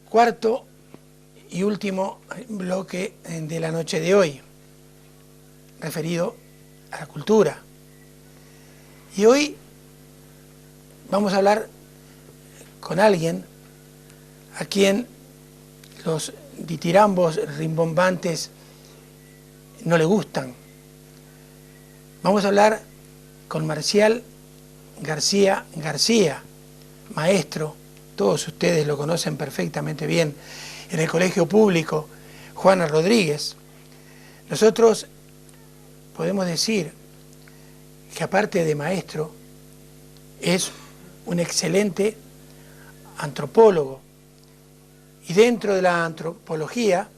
Cuarto y último bloque de la noche de hoy, referido a la cultura. Y hoy vamos a hablar con alguien a quien los ditirambos rimbombantes no le gustan. Vamos a hablar con Marcial García García, maestro, todos ustedes lo conocen perfectamente bien, en el Colegio Público Juana Rodríguez. Nosotros podemos decir que aparte de maestro, es un excelente antropólogo. Y dentro de la antropología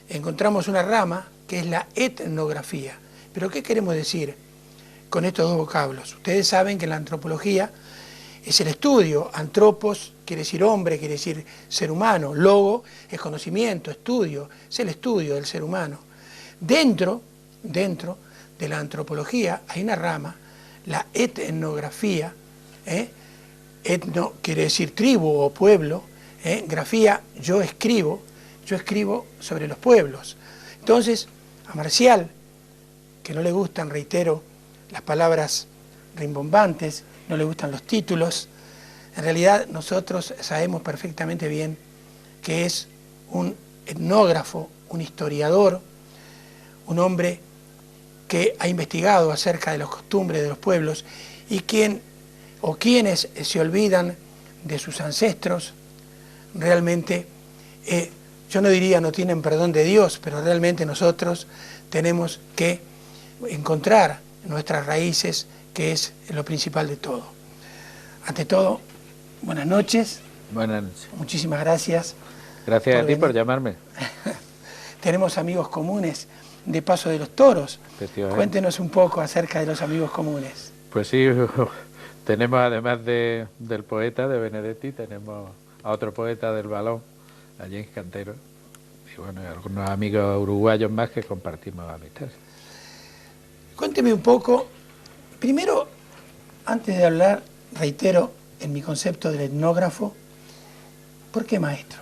encontramos una rama que es la etnografía. ¿Pero qué queremos decir con estos dos vocablos? Ustedes saben que la antropología es el estudio. Antropos quiere decir hombre, quiere decir ser humano. Logo es conocimiento, estudio, es el estudio del ser humano. Dentro de la antropología hay una rama, la etnografía. Etno quiere decir tribu o pueblo. Grafía, yo escribo sobre los pueblos. Entonces, a Marcial, que no le gustan, reitero, las palabras rimbombantes, no le gustan los títulos, en realidad nosotros sabemos perfectamente bien que es un etnógrafo, un historiador, un hombre que ha investigado acerca de las costumbres de los pueblos y quienes se olvidan de sus ancestros, realmente, yo no diría no tienen perdón de Dios, pero realmente nosotros tenemos que encontrar nuestras raíces, que es lo principal de todo. Ante todo, buenas noches. Buenas noches. Muchísimas gracias. Gracias a ti por llamarme. Tenemos amigos comunes de Paso de los Toros. Cuéntenos un poco acerca de los amigos comunes. Pues sí, tenemos además del poeta, de Benedetti, tenemos a otro poeta del balón, a James Cantero, y bueno, algunos amigos uruguayos más que compartimos amistad. Cuénteme un poco, primero, antes de hablar, reitero en mi concepto del etnógrafo, ¿por qué maestro?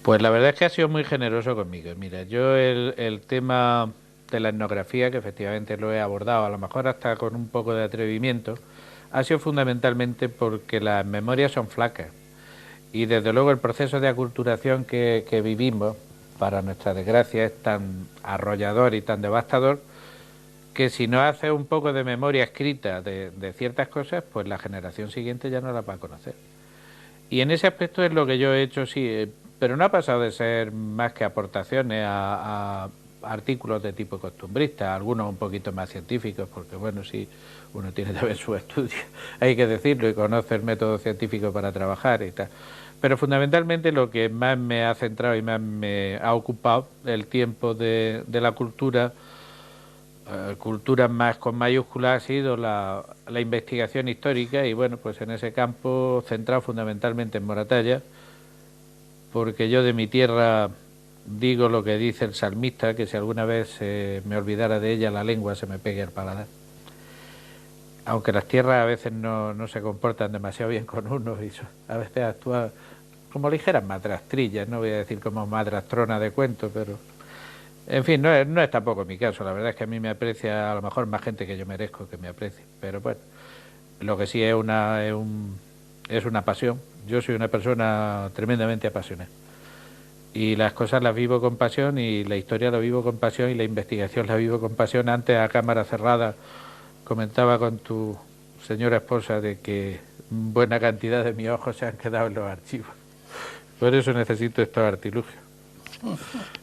Pues la verdad es que ha sido muy generoso conmigo. Mira, yo el tema de la etnografía, que efectivamente lo he abordado, a lo mejor hasta con un poco de atrevimiento, ha sido fundamentalmente porque las memorias son flacas. Y desde luego el proceso de aculturación que vivimos, para nuestra desgracia, es tan arrollador y tan devastador que si no hace un poco de memoria escrita de ciertas cosas, pues la generación siguiente ya no las va a conocer. Y en ese aspecto es lo que yo he hecho, sí, pero no ha pasado de ser más que aportaciones a artículos de tipo costumbrista, algunos un poquito más científicos, porque bueno, sí, uno tiene también su estudio, hay que decirlo, y conoce el método científico para trabajar y tal. Pero fundamentalmente lo que más me ha centrado y más me ha ocupado el tiempo de la cultura, cultura más con mayúsculas, ha sido la investigación histórica, y bueno, pues en ese campo centrado fundamentalmente en Moratalla, porque yo de mi tierra digo lo que dice el salmista, que si alguna vez me olvidara de ella la lengua se me pegue al paladar. Aunque las tierras a veces no se comportan demasiado bien con uno y a veces actúan como ligeras madrastrillas, no voy a decir como madrastrona de cuento, pero en fin, no es tampoco mi caso. La verdad es que a mí me aprecia a lo mejor más gente que yo merezco que me aprecie, pero bueno, lo que sí es una pasión. Yo soy una persona tremendamente apasionada y las cosas las vivo con pasión, y la historia la vivo con pasión, y la investigación la vivo con pasión. Antes, a cámara cerrada, comentaba con tu señora esposa de que buena cantidad de mis ojos se han quedado en los archivos. Por eso necesito estos artilugios.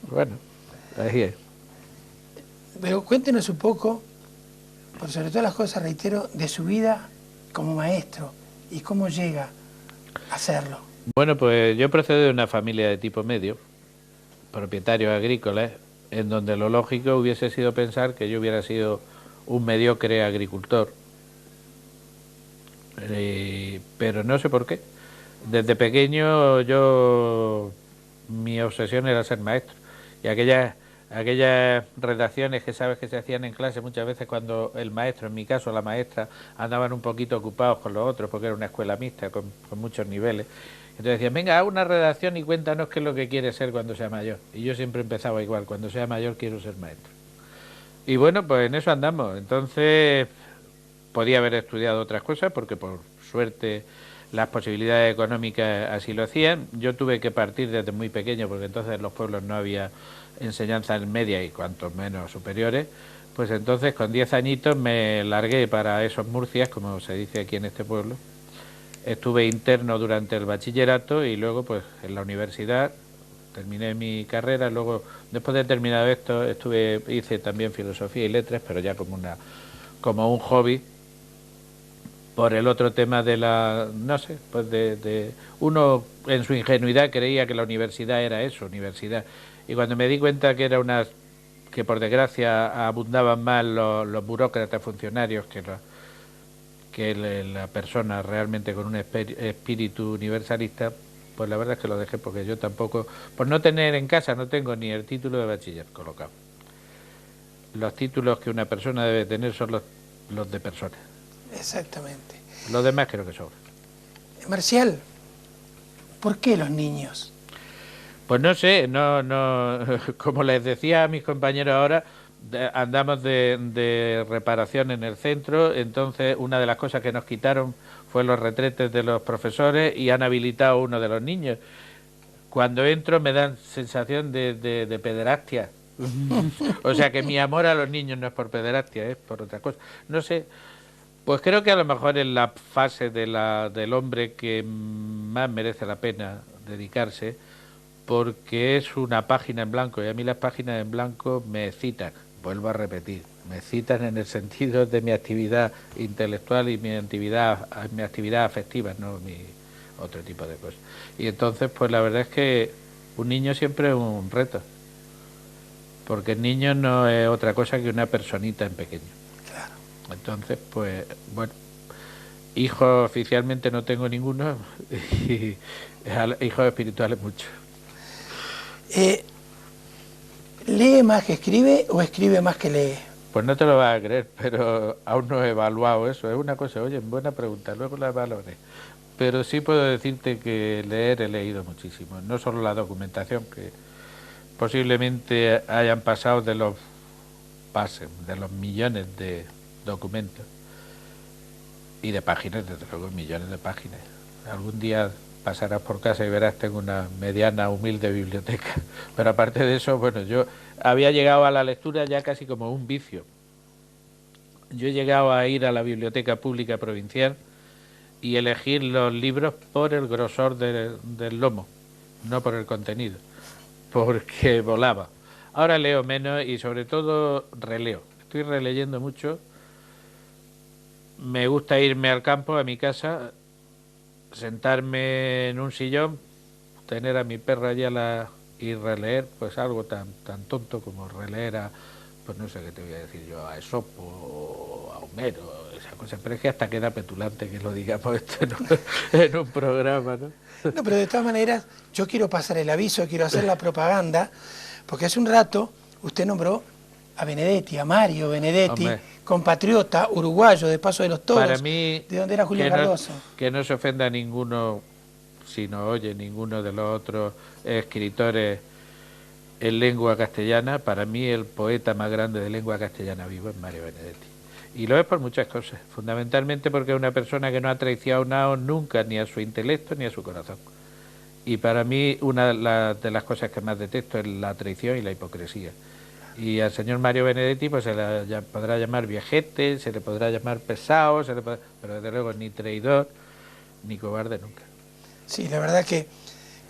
Bueno, ahí es. Pero cuéntenos un poco, por sobre todas las cosas, reitero, de su vida como maestro y cómo llega a hacerlo. Bueno, pues yo procedo de una familia de tipo medio, propietarios agrícolas, en donde lo lógico hubiese sido pensar que yo hubiera sido un mediocre agricultor. Pero no sé por qué. Desde pequeño mi obsesión era ser maestro, y aquellas redacciones que sabes que se hacían en clase muchas veces cuando el maestro, en mi caso la maestra, andaban un poquito ocupados con los otros, porque era una escuela mixta con muchos niveles, Entonces decían, venga, haz una redacción y cuéntanos qué es lo que quieres ser cuando sea mayor. Y yo siempre empezaba igual, cuando sea mayor quiero ser maestro. Y bueno, pues en eso andamos. Entonces podía haber estudiado otras cosas porque por suerte las posibilidades económicas así lo hacían. Yo tuve que partir desde muy pequeño porque entonces en los pueblos no había enseñanzas media y cuanto menos superiores. Pues entonces con 10 añitos me largué para esos Murcias, como se dice aquí en este pueblo. Estuve interno durante el bachillerato y luego pues en la universidad terminé mi carrera. Luego, después de terminar esto, hice también filosofía y letras, pero ya como un hobby, por el otro tema de la, no sé, pues uno en su ingenuidad creía que la universidad era eso, universidad. Y cuando me di cuenta que era que por desgracia abundaban más los burócratas funcionarios que la persona realmente con un espíritu universalista, pues la verdad es que lo dejé porque yo tampoco, por no tener en casa, no tengo ni el título de bachiller colocado. Los títulos que una persona debe tener son los de persona. Exactamente. Los demás creo que sobran. Marcial, ¿por qué los niños? Pues no sé, como les decía a mis compañeros ahora, andamos de reparación en el centro, entonces una de las cosas que nos quitaron fue los retretes de los profesores y han habilitado uno de los niños. Cuando entro me dan sensación de pederastia. O sea que mi amor a los niños no es por pederastia, es por otra cosa. No sé, pues creo que a lo mejor es la fase del hombre que más merece la pena dedicarse, porque es una página en blanco y a mí las páginas en blanco me excitan, vuelvo a repetir, me excitan en el sentido de mi actividad intelectual y mi actividad afectiva, no mi otro tipo de cosas. Y entonces pues la verdad es que un niño siempre es un reto, porque el niño no es otra cosa que una personita en pequeño. Claro. Entonces pues bueno, hijos oficialmente no tengo ninguno y hijos espirituales muchos. ¿Lee más que escribe o escribe más que lee? Pues no te lo vas a creer, pero aún no he evaluado eso. Es una cosa, oye, buena pregunta, luego la evaluaré. Pero sí puedo decirte que leer he leído muchísimo. No solo la documentación, que posiblemente hayan pasado de los millones de documentos y de páginas, desde luego millones de páginas. Algún día pasarás por casa y verás, tengo una mediana, humilde biblioteca. Pero aparte de eso, bueno, yo había llegado a la lectura ya casi como un vicio. Yo he llegado a ir a la biblioteca pública provincial y elegir los libros por el grosor del lomo, no por el contenido, porque volaba. Ahora leo menos y sobre todo releo. Estoy releyendo mucho. Me gusta irme al campo, a mi casa, sentarme en un sillón, tener a mi perra allí y releer, pues algo tan tonto como releer pues no sé qué te voy a decir yo, a Esopo o a Homero, esa cosa, pero es que hasta queda petulante que lo digamos esto en un programa, ¿no? No, pero de todas maneras, yo quiero pasar el aviso, quiero hacer la propaganda, porque hace un rato usted nombró a Benedetti, a Mario Benedetti, Hombre, compatriota uruguayo de Paso de los Toros, para mí, de donde era Julio que Cardoso. que no se ofenda a ninguno, si no oye ninguno de los otros escritores en lengua castellana, para mí el poeta más grande de lengua castellana vivo es Mario Benedetti. Y lo es por muchas cosas, fundamentalmente porque es una persona que no ha traicionado nunca ni a su intelecto ni a su corazón. Y para mí una de las cosas que más detesto es la traición y la hipocresía. Y al señor Mario Benedetti pues se le podrá llamar viajete, se le podrá llamar pesado, pero desde luego ni traidor ni cobarde nunca. Sí, la verdad que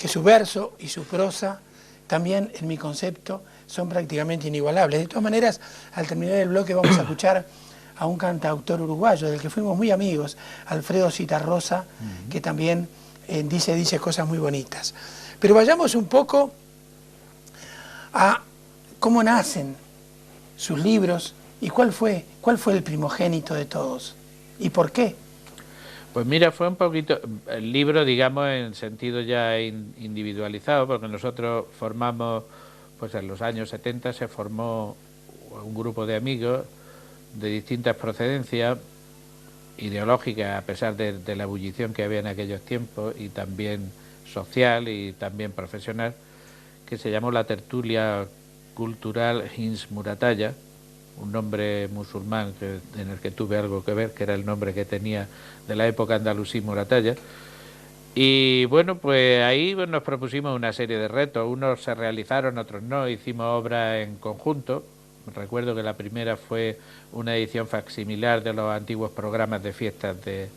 su verso y su prosa también, en mi concepto, son prácticamente inigualables. De todas maneras, al terminar el bloque vamos a escuchar a un cantautor uruguayo del que fuimos muy amigos, Alfredo Citarrosa, que también dice cosas muy bonitas. Pero vayamos un poco a cómo nacen sus libros y cuál fue el primogénito de todos y por qué. Pues mira, fue un poquito el libro, digamos, en sentido ya individualizado, porque nosotros formamos, pues en los años 70 se formó un grupo de amigos de distintas procedencias ideológicas, a pesar de la ebullición que había en aquellos tiempos, y también social y también profesional, que se llamó la Tertulia Cultural Hins Muratalla, un nombre musulmán en el que tuve algo que ver, que era el nombre que tenía de la época andalusí Muratalla. Y bueno, pues ahí nos propusimos una serie de retos, unos se realizaron, otros no, hicimos obras en conjunto. Recuerdo que la primera fue una edición facsimilar de los antiguos programas de fiestas de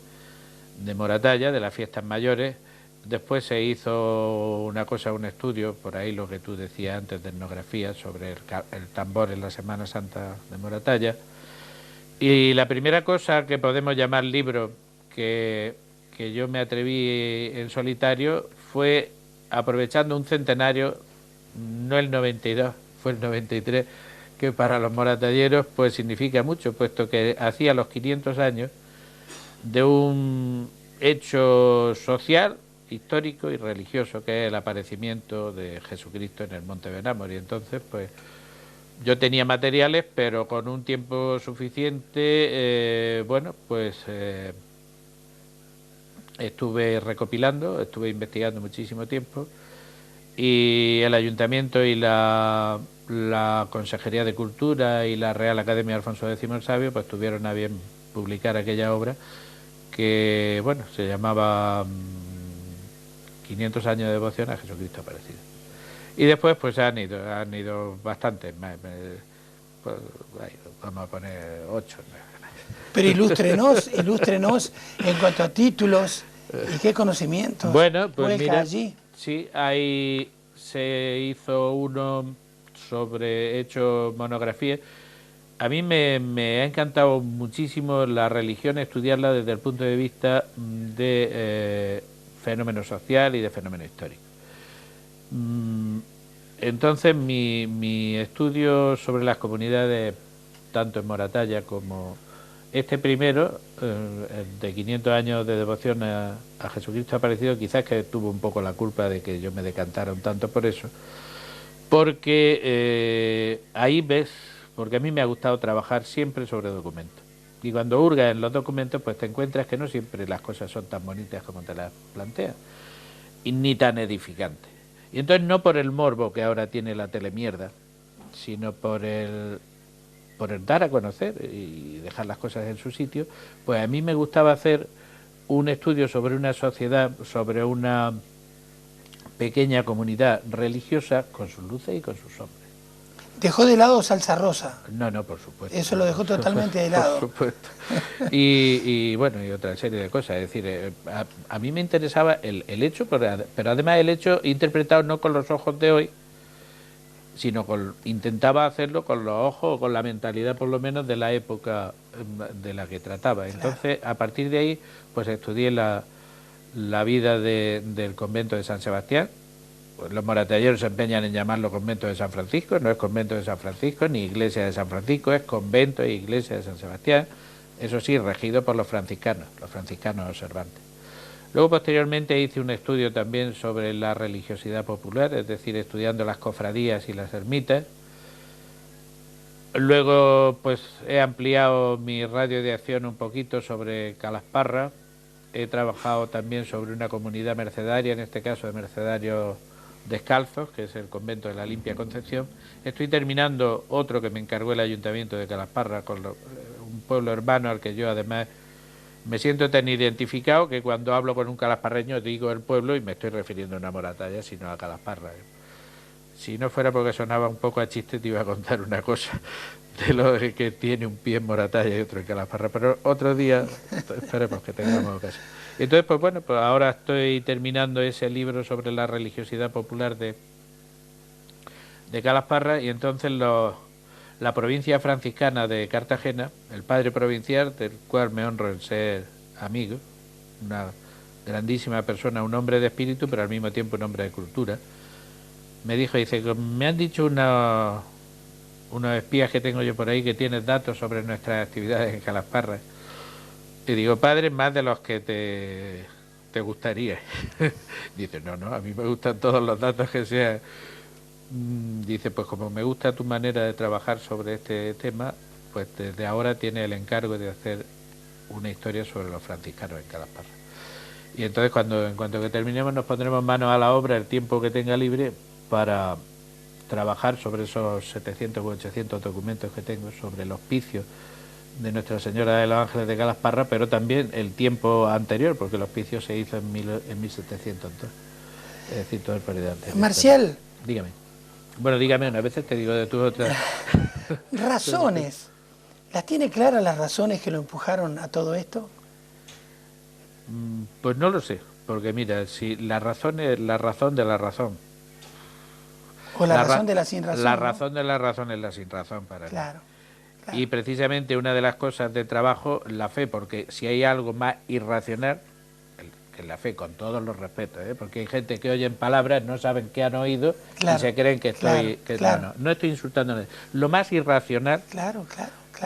Moratalla, de las fiestas mayores. Después se hizo una cosa, un estudio, por ahí lo que tú decías antes de etnografía, sobre el tambor en la Semana Santa de Moratalla. Y la primera cosa que podemos llamar libro que yo me atreví en solitario fue, aprovechando un centenario, no el 92, fue el 93, que para los moratalleros pues significa mucho, puesto que hacía los 500 años de un hecho social, histórico y religioso, que es el aparecimiento de Jesucristo en el Monte Benamor. Y entonces pues yo tenía materiales, pero con un tiempo suficiente, estuve recopilando, estuve investigando muchísimo tiempo, y el Ayuntamiento y la Consejería de Cultura y la Real Academia Alfonso X el Sabio pues tuvieron a bien publicar aquella obra que, bueno, se llamaba 500 años de devoción a Jesucristo aparecido. Y después pues han ido bastantes, pues, vamos a poner 8. Pero ilústrenos en cuanto a títulos y qué conocimientos bueno, pues mira, allí. Sí, ahí se hizo uno sobre hecho monografía. A mí me ha encantado muchísimo la religión, estudiarla desde el punto de vista de fenómeno social y de fenómeno histórico. Entonces mi estudio sobre las comunidades, tanto en Moratalla como este primero, el de 500 años de devoción a Jesucristo aparecido, quizás que tuvo un poco la culpa de que yo me decantara un tanto por eso, porque ahí ves, porque a mí me ha gustado trabajar siempre sobre documentos. Y cuando hurgas en los documentos, pues te encuentras que no siempre las cosas son tan bonitas como te las planteas, y ni tan edificantes. Y entonces no por el morbo que ahora tiene la telemierda, sino por el dar a conocer y dejar las cosas en su sitio, pues a mí me gustaba hacer un estudio sobre una sociedad, sobre una pequeña comunidad religiosa con sus luces y con sus sombras. ¿Dejó de lado Salsa Rosa? No, por supuesto. Eso lo dejó totalmente de lado. Por supuesto. Y bueno, y otra serie de cosas. Es decir, a mí me interesaba el hecho, pero además el hecho interpretado no con los ojos de hoy, sino intentaba hacerlo con los ojos o con la mentalidad por lo menos de la época de la que trataba. Entonces, a partir de ahí, pues estudié la vida del convento de San Sebastián. Pues los moratalleros se empeñan en llamarlo convento de San Francisco, no es convento de San Francisco ni iglesia de San Francisco, es convento e iglesia de San Sebastián, eso sí, regido por los franciscanos observantes. Luego, posteriormente, hice un estudio también sobre la religiosidad popular, es decir, estudiando las cofradías y las ermitas. Luego, pues he ampliado mi radio de acción un poquito sobre Calasparra. He trabajado también sobre una comunidad mercedaria, en este caso de mercedarios descalzos, que es el convento de la Limpia Concepción. Estoy terminando otro que me encargó el Ayuntamiento de Calasparra, con un pueblo hermano al que yo además me siento tan identificado que cuando hablo con un calasparreño digo el pueblo y me estoy refiriendo a una Moratalla, sino a Calasparra. Si no fuera porque sonaba un poco a chiste, te iba a contar una cosa de lo que tiene un pie en Moratalla y otro en Calasparra, pero otro día esperemos que tengamos ocasión. Entonces, pues bueno, pues ahora estoy terminando ese libro sobre la religiosidad popular de Calasparra, y entonces la provincia franciscana de Cartagena, el padre provincial, del cual me honro en ser amigo, una grandísima persona, un hombre de espíritu, pero al mismo tiempo un hombre de cultura, me dijo, dice, me han dicho unos espías que tengo yo por ahí que tienes datos sobre nuestras actividades en Calasparra. Y digo, padre, más de los que te gustaría. Dice, no, a mí me gustan todos los datos que sean. Dice, pues como me gusta tu manera de trabajar sobre este tema, pues desde ahora tiene el encargo de hacer una historia sobre los franciscanos en Calasparra. Y entonces en cuanto que terminemos nos pondremos manos a la obra el tiempo que tenga libre para trabajar sobre esos 700 u 800 documentos que tengo sobre el hospicio de Nuestra Señora de los Ángeles de Calasparra, pero también el tiempo anterior, porque el hospicio se hizo en 1702, es decir, todo el periodo anterior. Marcial. Dígame. Bueno, dígame, unas veces te digo de tus otras... Razones. ¿Las tiene claras las razones que lo empujaron a todo esto? Pues no lo sé, porque mira, si la razón es la razón de la razón. O la razón de la sin razón. La ¿no? razón de la razón es la sin razón para mí. Claro. Y precisamente una de las cosas de trabajo, la fe, porque si hay algo más irracional, que la fe, con todos los respetos, porque hay gente que oyen palabras, no saben qué han oído y se creen que estoy... No estoy insultando a nadie. Lo más irracional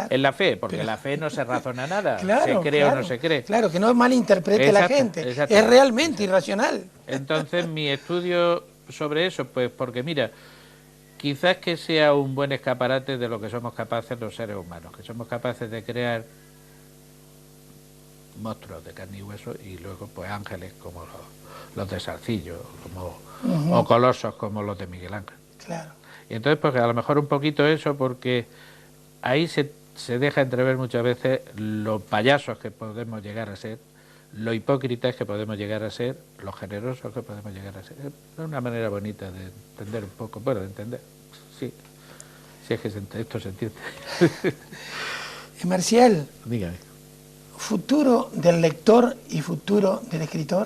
es la fe, porque la fe no se razona nada, se cree o no se cree. Claro, que no malinterprete la gente, es realmente irracional. Entonces mi estudio sobre eso, pues porque mira... Quizás que sea un buen escaparate de lo que somos capaces los seres humanos, que somos capaces de crear monstruos de carne y hueso y luego pues ángeles como los de Salcillo, como, o colosos como los de Miguel Ángel. Claro. Y entonces pues a lo mejor un poquito eso, porque ahí se deja entrever muchas veces los payasos que podemos llegar a ser, lo hipócritas que podemos llegar a ser, los generosos que podemos llegar a ser. Es una manera bonita de entender un poco, bueno, de entender, sí, si es que esto se entiende. Marcial, dígame. ¿Futuro del lector y futuro del escritor?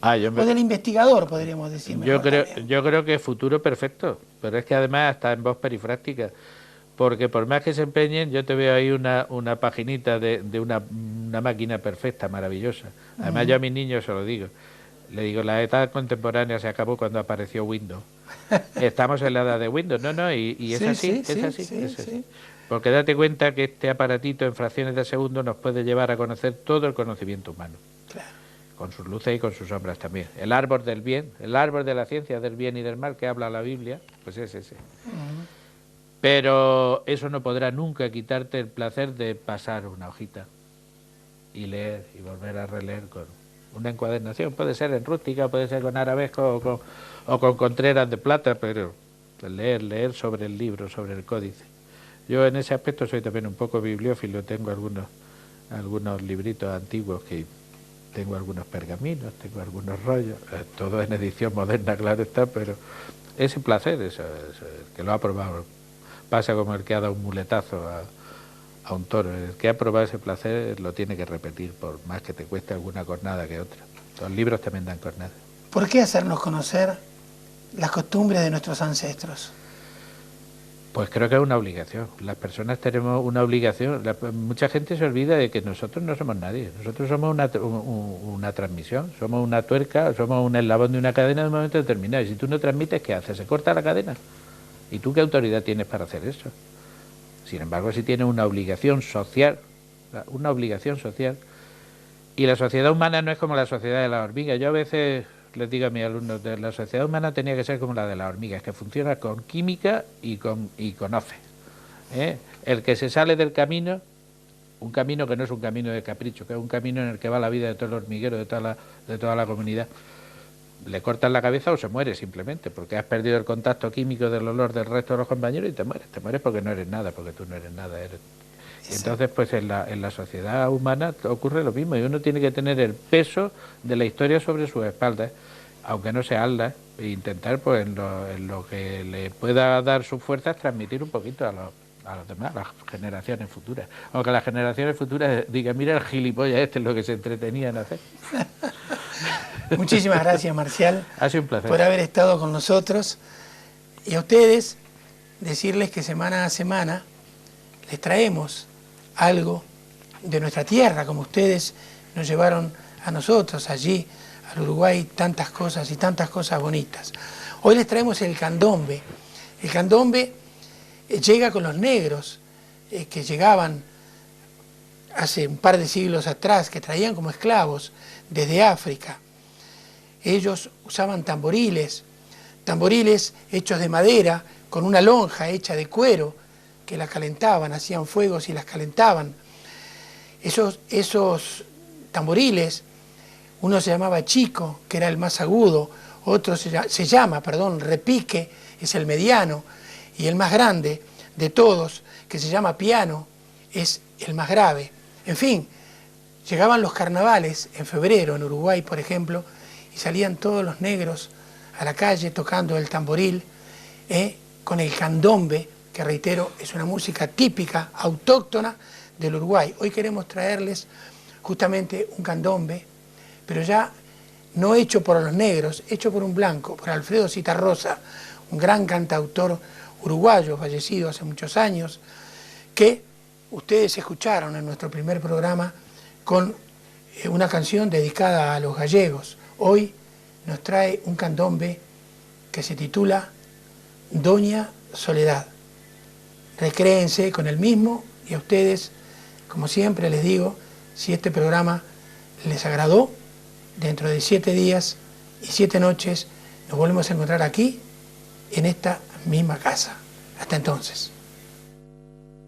O del investigador, podríamos decir. Yo creo que futuro perfecto, pero es que además está en voz perifráctica. Porque por más que se empeñen, yo te veo ahí una paginita de una máquina perfecta, maravillosa. Además yo a mis niños se lo digo. Le digo, la edad contemporánea se acabó cuando apareció Windows. Estamos en la edad de Windows, y es así, es así. Porque date cuenta que este aparatito en fracciones de segundo nos puede llevar a conocer todo el conocimiento humano. Claro. Con sus luces y con sus sombras también. El árbol del bien, el árbol de la ciencia del bien y del mal que habla la Biblia, pues es ese. Pero eso no podrá nunca quitarte el placer de pasar una hojita y leer y volver a releer con una encuadernación. Puede ser en rústica, puede ser con arabesco o con contreras de plata, pero leer sobre el libro, sobre el códice. Yo en ese aspecto soy también un poco bibliófilo, tengo algunos libritos antiguos, que tengo algunos pergaminos, tengo algunos rollos, todo en edición moderna, claro está, pero ese placer, eso, el que lo ha probado, pasa como el que ha dado un muletazo a un toro. El que ha probado ese placer lo tiene que repetir, por más que te cueste alguna cornada que otra. Los libros también dan cornadas. ¿Por qué hacernos conocer las costumbres de nuestros ancestros? Pues creo que es una obligación. Las personas tenemos una obligación. Mucha gente se olvida de que nosotros no somos nadie. Nosotros somos una transmisión, somos una tuerca, somos un eslabón de una cadena en un momento determinado. Y si tú no transmites, ¿qué haces? Se corta la cadena. ¿Y tú qué autoridad tienes para hacer eso? Sin embargo, sí tienes una obligación social, y la sociedad humana no es como la sociedad de las hormigas. Yo a veces les digo a mis alumnos, la sociedad humana tenía que ser como la de las hormigas, que funciona con química y con fe. El que se sale del camino, un camino que no es un camino de capricho, que es un camino en el que va la vida de todo el hormiguero, de toda la comunidad, le cortas la cabeza o se muere simplemente, porque has perdido el contacto químico del olor del resto de los compañeros y te mueres porque no eres nada, porque tú no eres nada. Y entonces pues en la sociedad humana ocurre lo mismo, y uno tiene que tener el peso de la historia sobre sus espaldas, aunque no sea alda, e intentar pues en lo que le pueda dar sus fuerzas, transmitir un poquito a los demás, a las generaciones futuras. Aunque las generaciones futuras digan, mira el gilipollas es lo que se entretenía en hacer. Muchísimas gracias, Marcial. Ha sido un placer. Por haber estado con nosotros. Y a ustedes, decirles que semana a semana les traemos algo de nuestra tierra, como ustedes nos llevaron a nosotros allí, al Uruguay, tantas cosas y tantas cosas bonitas. Hoy les traemos el candombe. El candombe llega con los negros que llegaban hace un par de siglos atrás, que traían como esclavos desde África. Ellos usaban tamboriles hechos de madera, con una lonja hecha de cuero, que la calentaban, hacían fuegos y las calentaban. Esos tamboriles Uno se llamaba Chico, que era el más agudo, otro se llama, Repique, es el mediano, y el más grande de todos, que se llama Piano, es el más grave. En fin, llegaban los carnavales en febrero, en Uruguay, por ejemplo, y salían todos los negros a la calle tocando el tamboril, con el candombe, que reitero, es una música típica, autóctona del Uruguay. Hoy queremos traerles justamente un candombe, pero ya no hecho por los negros, hecho por un blanco, por Alfredo Zitarrosa, un gran cantautor uruguayo, fallecido hace muchos años, que ustedes escucharon en nuestro primer programa con una canción dedicada a los gallegos. Hoy nos trae un candombe que se titula Doña Soledad. Recréense con el mismo, y a ustedes, como siempre les digo, si este programa les agradó, dentro de 7 días y 7 noches nos volvemos a encontrar aquí, en esta misma casa. Hasta entonces.